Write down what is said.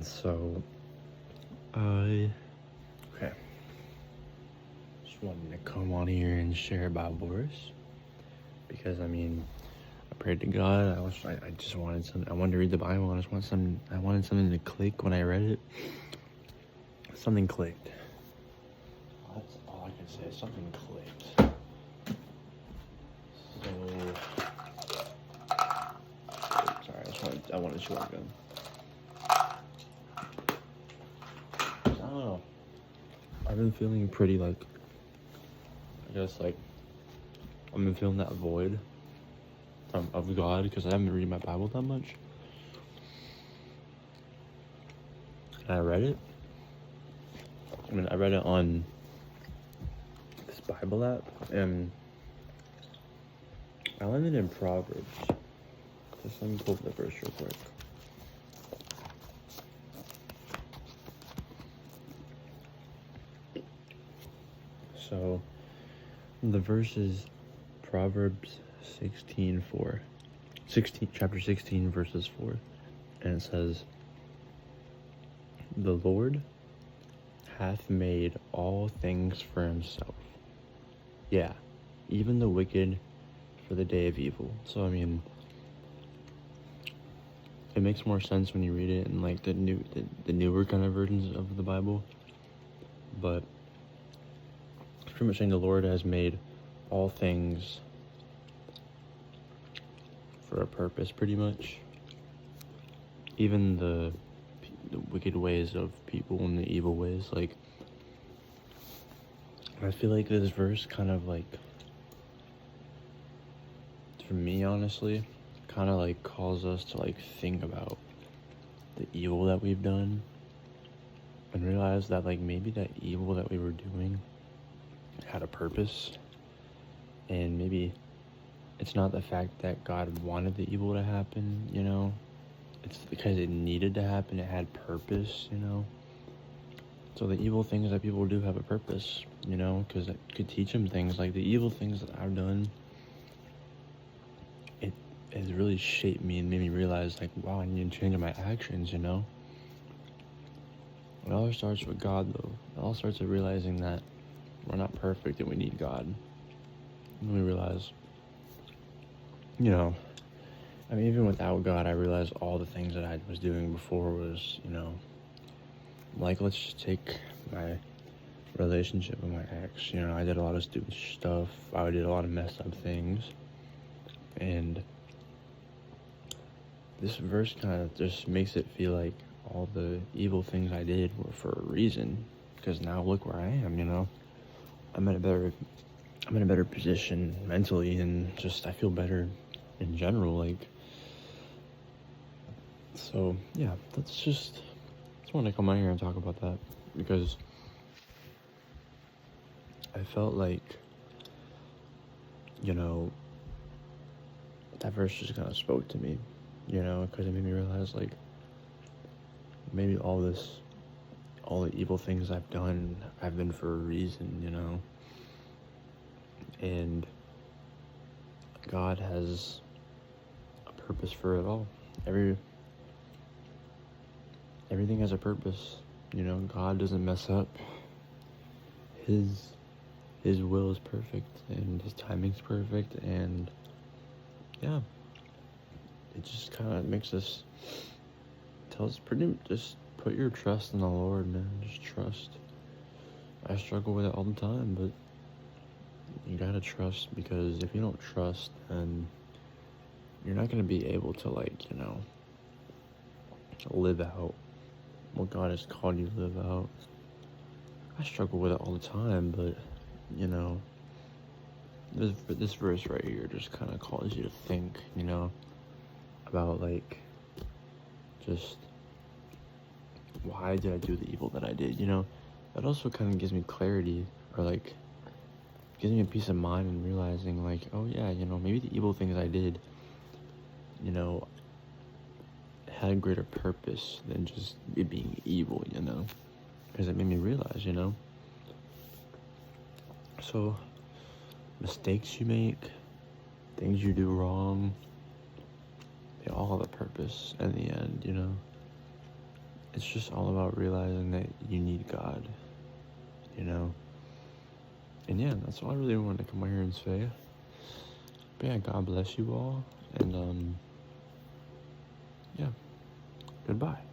So, I just wanted to come on here and share about Boris because I prayed to God. I just wanted some. I wanted to read the Bible. I wanted something to click when I read it. Something clicked. That's all I can say. Something clicked. So, sorry. I wanted to shotgun. I don't know. I've been feeling pretty I've been feeling that void of God because I haven't been reading my Bible that much. And I read it. I read it on this Bible app, and I landed in Proverbs. Just let me pull up the verse real quick. So, the verse is Proverbs 16:4. Chapter 16, verses 4. And it says, "The Lord hath made all things for himself. Yeah, even the wicked for the day of evil." So, it makes more sense when you read it in the newer kind of versions of the Bible. But it's pretty much saying the Lord has made all things for a purpose, pretty much. Even the wicked ways of people and the evil ways. I feel like this verse kind of for me, honestly, kind of calls us to think about the evil that we've done and realize that maybe that evil that we were doing had a purpose, and maybe it's not the fact that God wanted the evil to happen, it's because it needed to happen. It had purpose, so the evil things that people do have a purpose, because it could teach them things. Like the evil things that I've done, it has really shaped me and made me realize wow, I need to change my actions. It all starts with God, though. It all starts with realizing that we're not perfect and we need God. And we realize, even without God, I realized all the things that I was doing before was, let's just take my relationship with my ex. I did a lot of stupid stuff. I did a lot of messed up things. And this verse kind of just makes it feel like all the evil things I did were for a reason. Because now look where I am, I'm in a better position mentally, and just I feel better in general. So yeah, just want to come out here and talk about that because I felt that verse just kind of spoke to me, because it made me realize maybe all the evil things I've done, I've been for a reason, and God has a purpose for it all. Everything has a purpose, God doesn't mess up. His will is perfect, and his timing's perfect, and yeah, it just kind of tells pretty just put your trust in the Lord, man. Just trust. I struggle with it all the time, but you gotta trust, because if you don't trust, then you're not gonna be able to live out what God has called you to live out. I struggle with it all the time, but this verse right here just kind of calls you to think, about just why did I do the evil that I did, That also kind of gives me clarity, or gives me a peace of mind in realizing oh yeah, maybe the evil things I did, had a greater purpose than just it being evil, because it made me realize, so mistakes you make, things you do wrong, they all have a purpose in the end, it's just all about realizing that you need God, you know? And yeah, that's all I really wanted to come out here and say. But yeah, God bless you all, and yeah, goodbye.